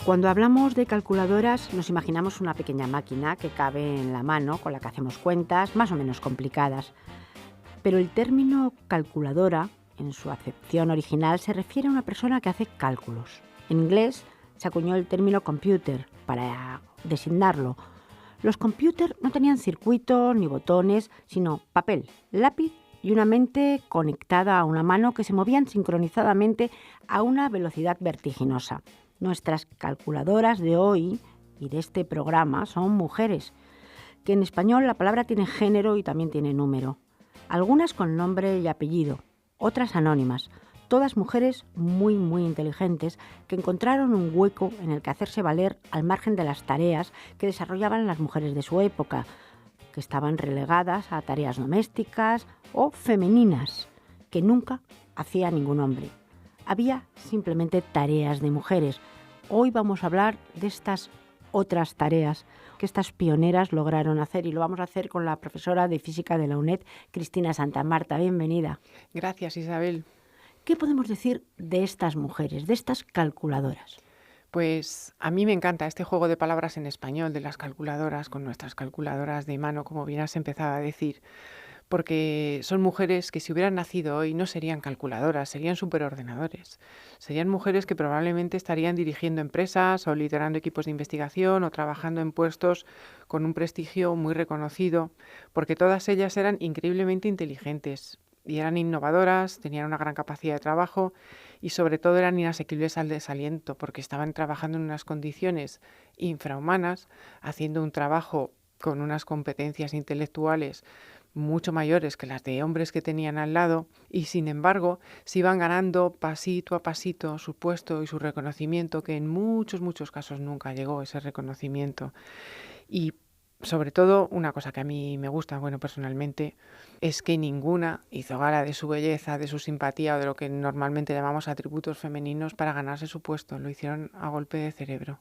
Cuando hablamos de calculadoras nos imaginamos una pequeña máquina que cabe en la mano con la que hacemos cuentas más o menos complicadas. Pero el término calculadora, en su acepción original, se refiere a una persona que hace cálculos. En inglés se acuñó el término computer para designarlo. Los computers no tenían circuitos ni botones, sino papel, lápiz y una mente conectada a una mano que se movían sincronizadamente a una velocidad vertiginosa. Nuestras calculadoras de hoy y de este programa son mujeres, que en español la palabra tiene género y también tiene número. Algunas con nombre y apellido, otras anónimas, todas mujeres muy inteligentes que encontraron un hueco en el que hacerse valer al margen de las tareas que desarrollaban las mujeres de su época, que estaban relegadas a tareas domésticas o femeninas, que nunca hacía ningún hombre. Había simplemente tareas de mujeres. Hoy vamos a hablar de estas otras tareas que estas pioneras lograron hacer y lo vamos a hacer con la profesora de física de la UNED, Cristina Santamarta. Bienvenida. Gracias, Isabel. ¿Qué podemos decir de estas mujeres, de estas calculadoras? Pues a mí me encanta este juego de palabras en español de las calculadoras con nuestras calculadoras de mano, como bien has empezado a decir, porque son mujeres que si hubieran nacido hoy no serían calculadoras, serían superordenadores. Serían mujeres que probablemente estarían dirigiendo empresas o liderando equipos de investigación o trabajando en puestos con un prestigio muy reconocido, porque todas ellas eran increíblemente inteligentes y eran innovadoras, tenían una gran capacidad de trabajo y sobre todo eran inasequibles al desaliento, porque estaban trabajando en unas condiciones infrahumanas, haciendo un trabajo con unas competencias intelectuales mucho mayores que las de hombres que tenían al lado y sin embargo se iban ganando pasito a pasito su puesto y su reconocimiento, que en muchos casos nunca llegó ese reconocimiento. Y sobre todo, una cosa que a mí me gusta, personalmente, es que ninguna hizo gala de su belleza, de su simpatía o de lo que normalmente llamamos atributos femeninos para ganarse su puesto. Lo hicieron a golpe de cerebro.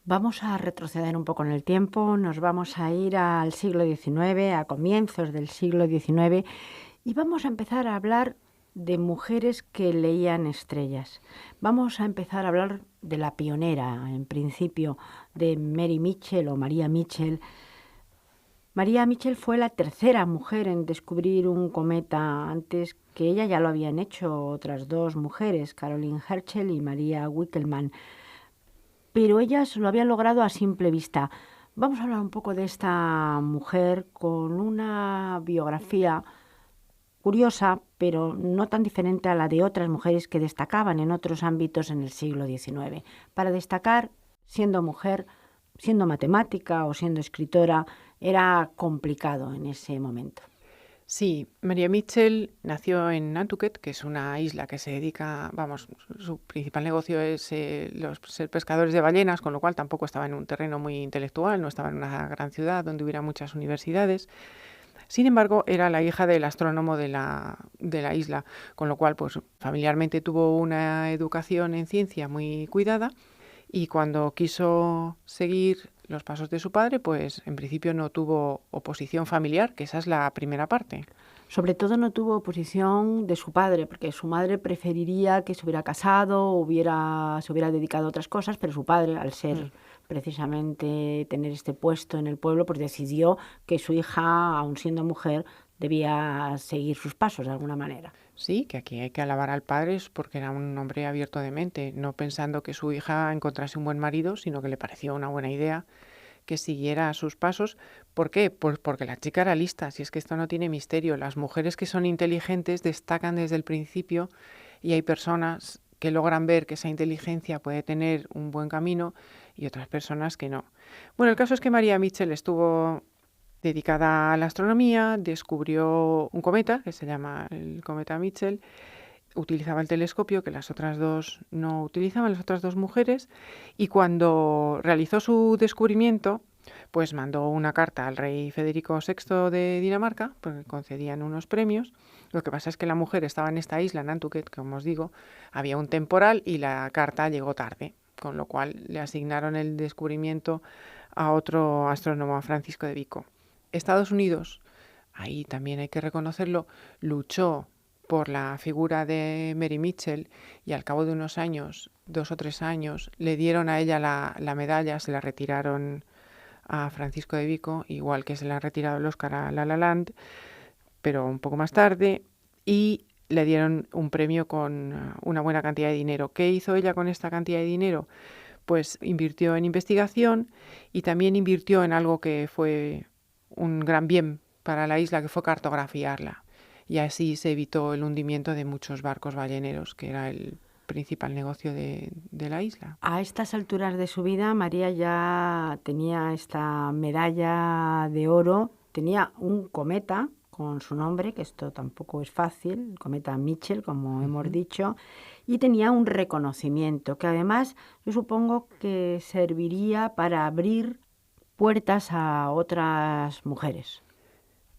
Vamos a retroceder un poco en el tiempo, nos vamos a ir al siglo XIX, a comienzos del siglo XIX, y vamos a empezar a hablar de mujeres que leían estrellas. Vamos a empezar a hablar de la pionera, en principio, de Mary Mitchell o María Mitchell. María Mitchell fue la tercera mujer en descubrir un cometa. Antes que ella ya lo habían hecho otras dos mujeres, Caroline Herschel y María Wickelmann. Pero ellas lo habían logrado a simple vista. Vamos a hablar un poco de esta mujer con una biografía curiosa, pero no tan diferente a la de otras mujeres que destacaban en otros ámbitos en el siglo XIX. Para destacar, siendo mujer, siendo matemática o siendo escritora, era complicado en ese momento. Sí, María Mitchell nació en Nantucket, que es una isla que se dedica, su principal negocio es ser pescadores de ballenas, con lo cual tampoco estaba en un terreno muy intelectual, no estaba en una gran ciudad donde hubiera muchas universidades. Sin embargo, era la hija del astrónomo de la isla, con lo cual, pues familiarmente tuvo una educación en ciencia muy cuidada y cuando quiso seguir los pasos de su padre, pues en principio no tuvo oposición familiar, que esa es la primera parte. Sobre todo no tuvo oposición de su padre, porque su madre preferiría que se hubiera casado, se hubiera dedicado a otras cosas, pero su padre, al ser precisamente tener este puesto en el pueblo, pues decidió que su hija, aun siendo mujer, debía seguir sus pasos de alguna manera. Sí, que aquí hay que alabar al padre porque era un hombre abierto de mente, no pensando que su hija encontrase un buen marido, sino que le pareció una buena idea que siguiera sus pasos. ¿Por qué? Pues porque la chica era lista, si es que esto no tiene misterio. Las mujeres que son inteligentes destacan desde el principio y hay personas que logran ver que esa inteligencia puede tener un buen camino y otras personas que no. Bueno, el caso es que María Mitchell estuvo dedicada a la astronomía, descubrió un cometa que se llama el cometa Mitchell, utilizaba el telescopio que las otras dos no utilizaban, las otras dos mujeres, y cuando realizó su descubrimiento, pues mandó una carta al rey Federico VI de Dinamarca, porque concedían unos premios. Lo que pasa es que la mujer estaba en esta isla, Nantucket, como os digo, había un temporal y la carta llegó tarde, con lo cual le asignaron el descubrimiento a otro astrónomo, a Francisco de Vico. Estados Unidos, ahí también hay que reconocerlo, luchó por la figura de Mary Mitchell y al cabo de unos años 2 o 3 años, le dieron a ella la medalla, se la retiraron a Francisco de Vico, igual que se le ha retirado el Oscar a La La Land, pero un poco más tarde, y le dieron un premio con una buena cantidad de dinero. ¿Qué hizo ella con esta cantidad de dinero? Pues invirtió en investigación y también invirtió en algo que fue un gran bien para la isla, que fue cartografiarla. Y así se evitó el hundimiento de muchos barcos balleneros, que era el principal negocio de la isla. A estas alturas de su vida, María ya tenía esta medalla de oro, tenía un cometa con su nombre, que esto tampoco es fácil, el cometa Mitchell, como hemos dicho, y tenía un reconocimiento que además yo supongo que serviría para abrir puertas a otras mujeres.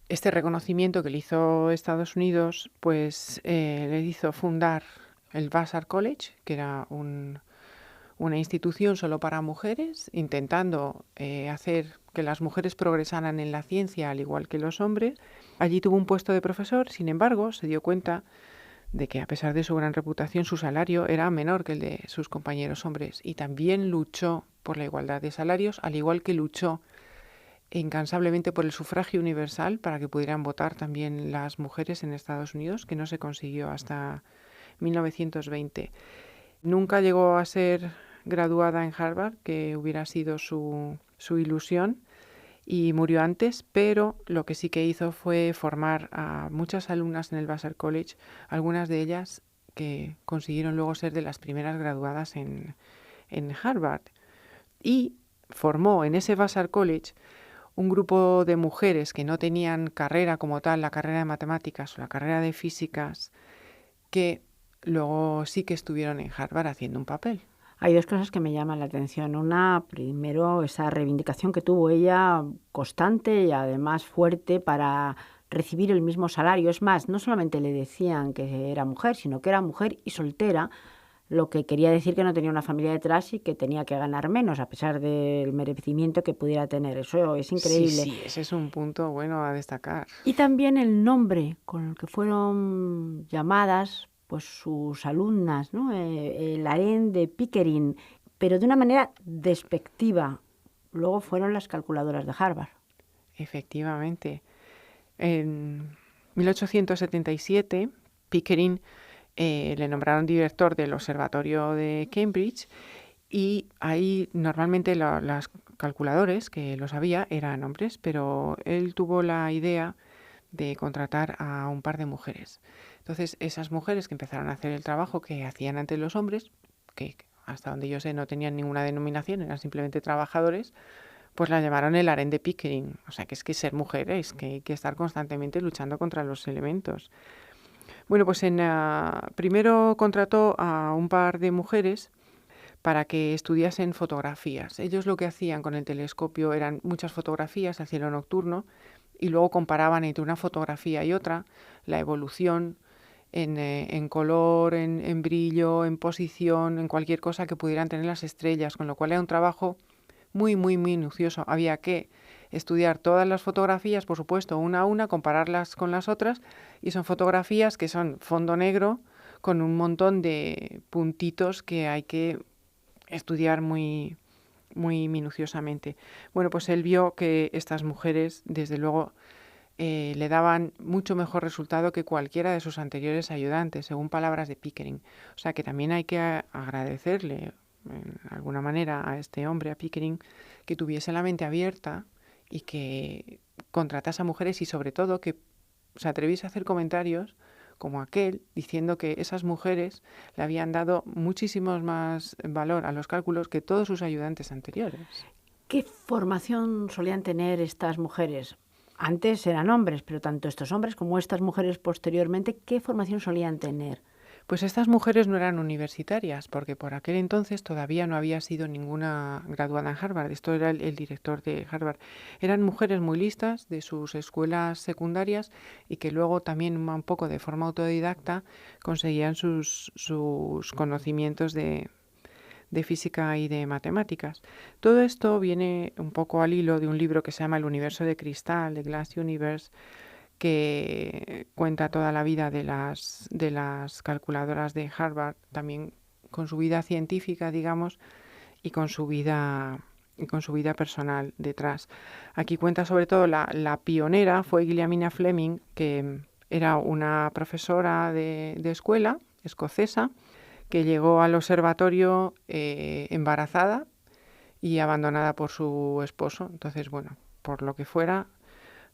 Este reconocimiento que le hizo Estados Unidos, pues le hizo fundar el Vassar College, que era una institución solo para mujeres, intentando hacer que las mujeres progresaran en la ciencia al igual que los hombres. Allí tuvo un puesto de profesor, sin embargo, se dio cuenta de que a pesar de su gran reputación, su salario era menor que el de sus compañeros hombres, y también luchó por la igualdad de salarios, al igual que luchó incansablemente por el sufragio universal para que pudieran votar también las mujeres en Estados Unidos, que no se consiguió hasta 1920. Nunca llegó a ser graduada en Harvard, que hubiera sido su ilusión, y murió antes, pero lo que sí que hizo fue formar a muchas alumnas en el Vassar College, algunas de ellas que consiguieron luego ser de las primeras graduadas en Harvard. Y formó en ese Vassar College un grupo de mujeres que no tenían carrera como tal, la carrera de matemáticas o la carrera de físicas, que luego sí que estuvieron en Harvard haciendo un papel. Hay dos cosas que me llaman la atención. Una, primero, esa reivindicación que tuvo ella constante y además fuerte para recibir el mismo salario. Es más, no solamente le decían que era mujer, sino que era mujer y soltera, lo que quería decir que no tenía una familia detrás y que tenía que ganar menos, a pesar del merecimiento que pudiera tener. Eso es increíble. Sí, ese es un punto bueno a destacar. Y también el nombre con el que fueron llamadas pues sus alumnas, ¿no? El harén de Pickering, pero de una manera despectiva. Luego fueron las calculadoras de Harvard. Efectivamente. En 1877, Pickering le nombraron director del Observatorio de Cambridge, y ahí normalmente las calculadores, que los había, eran hombres, pero él tuvo la idea de contratar a un par de mujeres. Entonces, esas mujeres que empezaron a hacer el trabajo que hacían antes los hombres, que hasta donde yo sé no tenían ninguna denominación, eran simplemente trabajadores, pues la llamaron el harén de Pickering. O sea, que es que ser mujer es que hay que estar constantemente luchando contra los elementos. Bueno, pues primero contrató a un par de mujeres para que estudiasen fotografías. Ellos lo que hacían con el telescopio eran muchas fotografías al cielo nocturno, y luego comparaban entre una fotografía y otra la evolución en color, en brillo, en posición, en cualquier cosa que pudieran tener las estrellas, con lo cual era un trabajo muy, muy minucioso. Había que estudiar todas las fotografías, por supuesto, una a una, compararlas con las otras, y son fotografías que son fondo negro con un montón de puntitos que hay que estudiar muy, muy minuciosamente. Bueno, pues él vio que estas mujeres, desde luego, le daban mucho mejor resultado que cualquiera de sus anteriores ayudantes, según palabras de Pickering. O sea que también hay que agradecerle, de alguna manera, a este hombre, a Pickering, que tuviese la mente abierta y que contratase a mujeres, y sobre todo que se atreviese a hacer comentarios como aquel, diciendo que esas mujeres le habían dado muchísimo más valor a los cálculos que todos sus ayudantes anteriores. ¿Qué formación solían tener estas mujeres? Antes eran hombres, pero tanto estos hombres como estas mujeres posteriormente, ¿qué formación solían tener? Pues estas mujeres no eran universitarias, porque por aquel entonces todavía no había sido ninguna graduada en Harvard. Esto era el director de Harvard. Eran mujeres muy listas de sus escuelas secundarias, y que luego también un poco de forma autodidacta conseguían sus conocimientos de física y de matemáticas. Todo esto viene un poco al hilo de un libro que se llama El universo de cristal, The Glass Universe, que cuenta toda la vida de las calculadoras de Harvard, también con su vida científica, digamos, y con su vida personal detrás. Aquí cuenta sobre todo la pionera, fue Guillermina Fleming, que era una profesora de escuela escocesa, que llegó al observatorio embarazada y abandonada por su esposo. Entonces, bueno, por lo que fuera,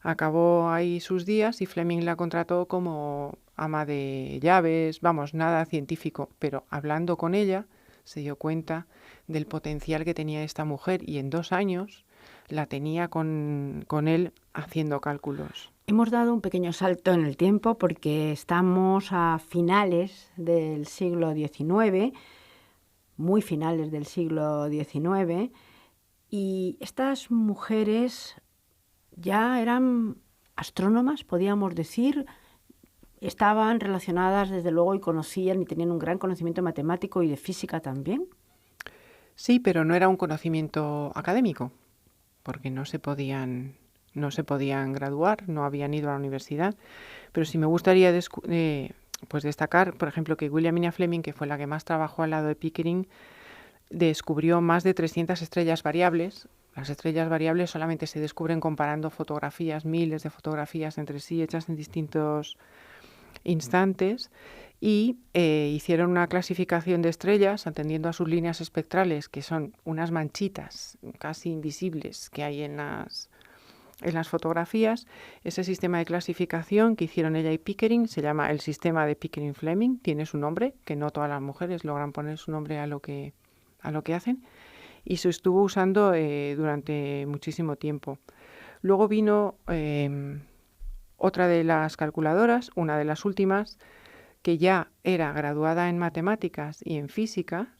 acabó ahí sus días y Fleming la contrató como ama de llaves, vamos, nada científico, pero hablando con ella se dio cuenta del potencial que tenía esta mujer y en 2 años la tenía con él haciendo cálculos. Hemos dado un pequeño salto en el tiempo porque estamos a finales del siglo XIX, muy finales del siglo XIX, y estas mujeres ya eran astrónomas, podríamos decir, estaban relacionadas desde luego y conocían y tenían un gran conocimiento matemático y de física también. Sí, pero no era un conocimiento académico, porque no se podían graduar, no habían ido a la universidad. Pero sí me gustaría pues destacar, por ejemplo, que Williamina Fleming, que fue la que más trabajó al lado de Pickering, descubrió más de 300 estrellas variables. Las estrellas variables solamente se descubren comparando fotografías, miles de fotografías entre sí hechas en distintos instantes, y hicieron una clasificación de estrellas atendiendo a sus líneas espectrales, que son unas manchitas casi invisibles que hay en las fotografías. Ese sistema de clasificación que hicieron ella y Pickering se llama el sistema de Pickering-Fleming, tiene su nombre, que no todas las mujeres logran poner su nombre a lo que hacen, y se estuvo usando durante muchísimo tiempo. Luego vino otra de las calculadoras, una de las últimas, que ya era graduada en matemáticas y en física,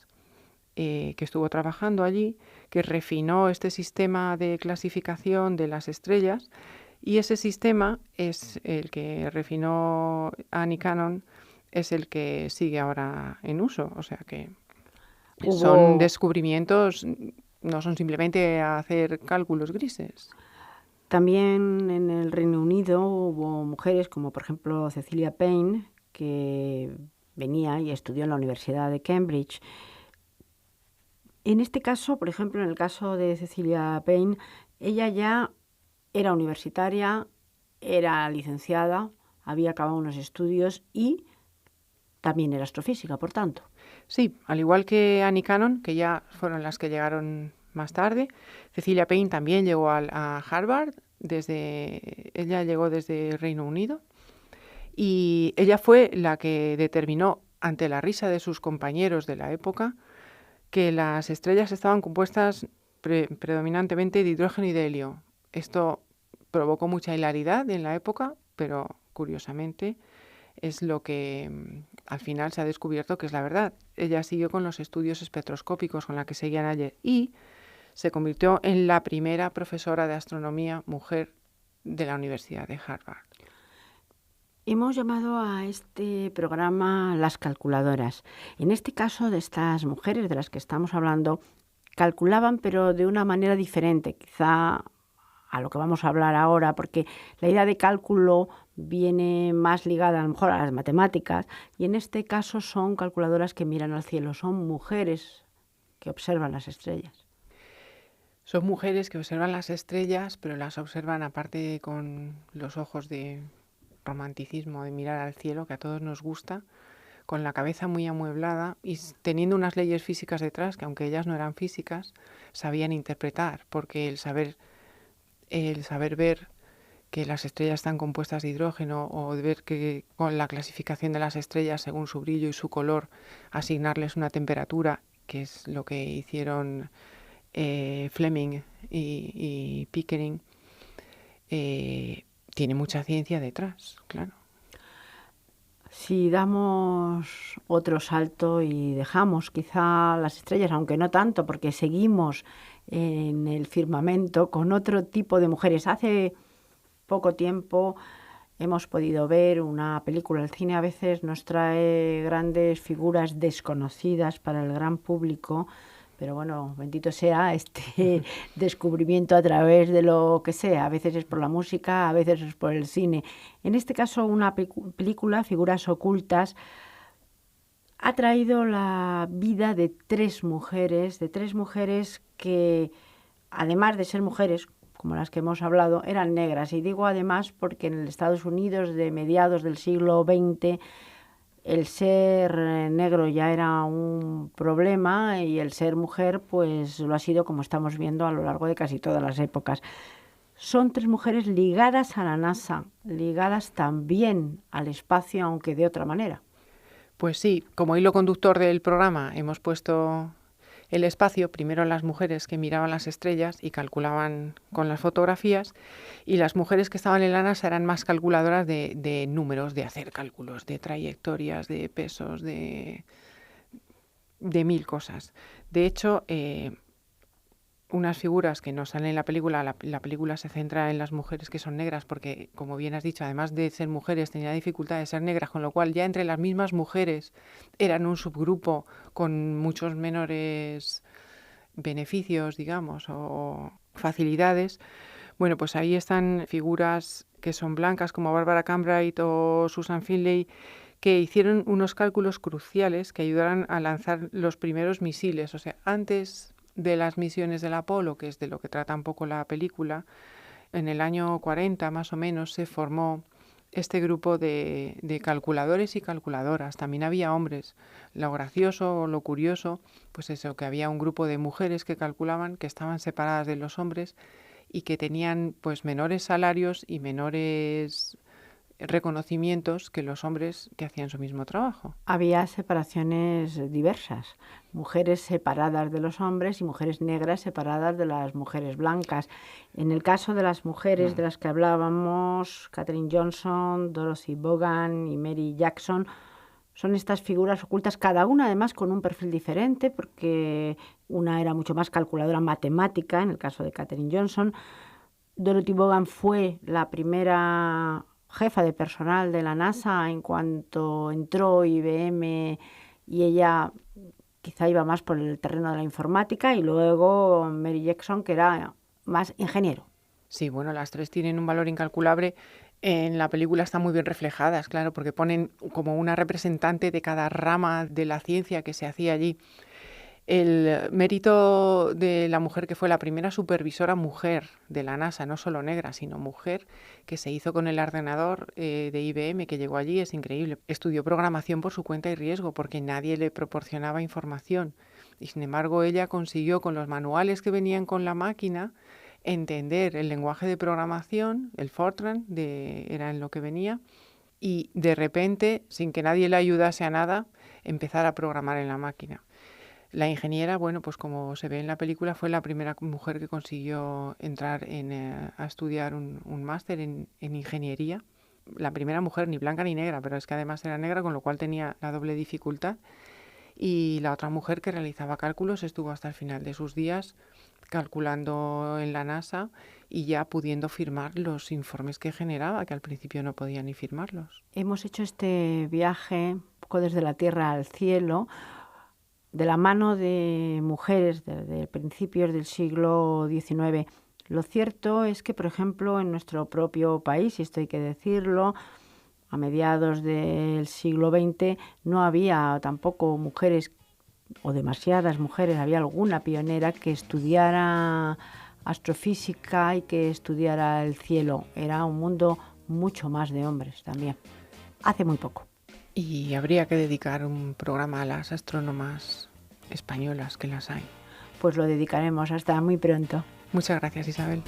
que estuvo trabajando allí, que refinó este sistema de clasificación de las estrellas, y ese sistema es el que refinó Annie Cannon, es el que sigue ahora en uso. O sea que son descubrimientos, no son simplemente hacer cálculos grises. También en el Reino Unido hubo mujeres como por ejemplo Cecilia Payne, que venía y estudió en la Universidad de Cambridge. En este caso, por ejemplo, en el caso de Cecilia Payne, ella ya era universitaria, era licenciada, había acabado unos estudios y también era astrofísica, por tanto. Sí, al igual que Annie Cannon, que ya fueron las que llegaron más tarde, Cecilia Payne también llegó a Harvard, ella llegó desde Reino Unido, y ella fue la que determinó, ante la risa de sus compañeros de la época, que las estrellas estaban compuestas predominantemente de hidrógeno y de helio. Esto provocó mucha hilaridad en la época, pero curiosamente es lo que al final se ha descubierto que es la verdad. Ella siguió con los estudios espectroscópicos con la que seguían ayer y se convirtió en la primera profesora de astronomía mujer de la Universidad de Harvard. Hemos llamado a este programa las calculadoras. En este caso de estas mujeres de las que estamos hablando, calculaban pero de una manera diferente, quizá a lo que vamos a hablar ahora, porque la idea de cálculo viene más ligada a lo mejor a las matemáticas, y en este caso son calculadoras que miran al cielo, son mujeres que observan las estrellas. Son mujeres que observan las estrellas, pero las observan aparte con los ojos de romanticismo, de mirar al cielo, que a todos nos gusta, con la cabeza muy amueblada y teniendo unas leyes físicas detrás, que aunque ellas no eran físicas, sabían interpretar, porque el saber ver que las estrellas están compuestas de hidrógeno, o de ver que con la clasificación de las estrellas según su brillo y su color, asignarles una temperatura, que es lo que hicieron Fleming y Pickering, tiene mucha ciencia detrás, claro. Si damos otro salto y dejamos quizá las estrellas, aunque no tanto, porque seguimos en el firmamento con otro tipo de mujeres. Hace poco tiempo hemos podido ver una película. El cine a veces nos trae grandes figuras desconocidas para el gran público, pero bueno, bendito sea este descubrimiento a través de lo que sea. A veces es por la música, a veces es por el cine. En este caso, una película, Figuras ocultas, ha traído la vida de tres mujeres que, además de ser mujeres, como las que hemos hablado, eran negras. Y digo además porque en Estados Unidos de mediados del siglo XX el ser negro ya era un problema y el ser mujer pues lo ha sido, como estamos viendo, a lo largo de casi todas las épocas. Son tres mujeres ligadas a la NASA, ligadas también al espacio, aunque de otra manera. Pues sí, como hilo conductor del programa hemos puesto el espacio, primero las mujeres que miraban las estrellas y calculaban con las fotografías, y las mujeres que estaban en la NASA eran más calculadoras de números, de hacer cálculos, de trayectorias, de pesos, de mil cosas. De hecho, unas figuras que no salen en la película, la película se centra en las mujeres que son negras porque, como bien has dicho, además de ser mujeres, tenía dificultad de ser negras, con lo cual ya entre las mismas mujeres eran un subgrupo con muchos menores beneficios, digamos, o facilidades. Bueno, pues ahí están figuras que son blancas como Barbara Cambright o Susan Finlay, que hicieron unos cálculos cruciales que ayudaron a lanzar los primeros misiles. O sea, antes de las misiones del Apolo, que es de lo que trata un poco la película, en el año 40 más o menos se formó este grupo de calculadores y calculadoras. También había hombres. Lo gracioso o lo curioso, pues eso, que había un grupo de mujeres que calculaban, que estaban separadas de los hombres y que tenían pues menores salarios y menores reconocimientos que los hombres que hacían su mismo trabajo. Había separaciones diversas, mujeres separadas de los hombres y mujeres negras separadas de las mujeres blancas. En el caso de las mujeres de las que hablábamos, Katherine Johnson, Dorothy Vaughan y Mary Jackson, son estas figuras ocultas, cada una además con un perfil diferente, porque una era mucho más calculadora matemática, en el caso de Katherine Johnson. Dorothy Vaughan fue la primera jefa de personal de la NASA en cuanto entró IBM, y ella quizá iba más por el terreno de la informática, y luego Mary Jackson, que era más ingeniero. Sí, bueno, las tres tienen un valor incalculable. En la película están muy bien reflejadas, claro, porque ponen como una representante de cada rama de la ciencia que se hacía allí. El mérito de la mujer que fue la primera supervisora mujer de la NASA, no solo negra, sino mujer, que se hizo con el ordenador de IBM que llegó allí, es increíble. Estudió programación por su cuenta y riesgo porque nadie le proporcionaba información. Y sin embargo ella consiguió, con los manuales que venían con la máquina, entender el lenguaje de programación, el Fortran, era en lo que venía, y de repente, sin que nadie le ayudase a nada, empezar a programar en la máquina. La ingeniera, bueno, pues como se ve en la película, fue la primera mujer que consiguió entrar a estudiar un máster en ingeniería. La primera mujer, ni blanca ni negra, pero es que además era negra, con lo cual tenía la doble dificultad. Y la otra mujer que realizaba cálculos estuvo hasta el final de sus días calculando en la NASA y ya pudiendo firmar los informes que generaba, que al principio no podía ni firmarlos. Hemos hecho este viaje un poco desde la tierra al cielo, de la mano de mujeres desde principios del siglo XIX. Lo cierto es que, por ejemplo, en nuestro propio país, y esto hay que decirlo, a mediados del siglo XX no había tampoco mujeres, o demasiadas mujeres, había alguna pionera que estudiara astrofísica y que estudiara el cielo. Era un mundo mucho más de hombres también, hace muy poco. Y habría que dedicar un programa a las astrónomas españolas, que las hay. Pues lo dedicaremos. Hasta muy pronto. Muchas gracias, Isabel.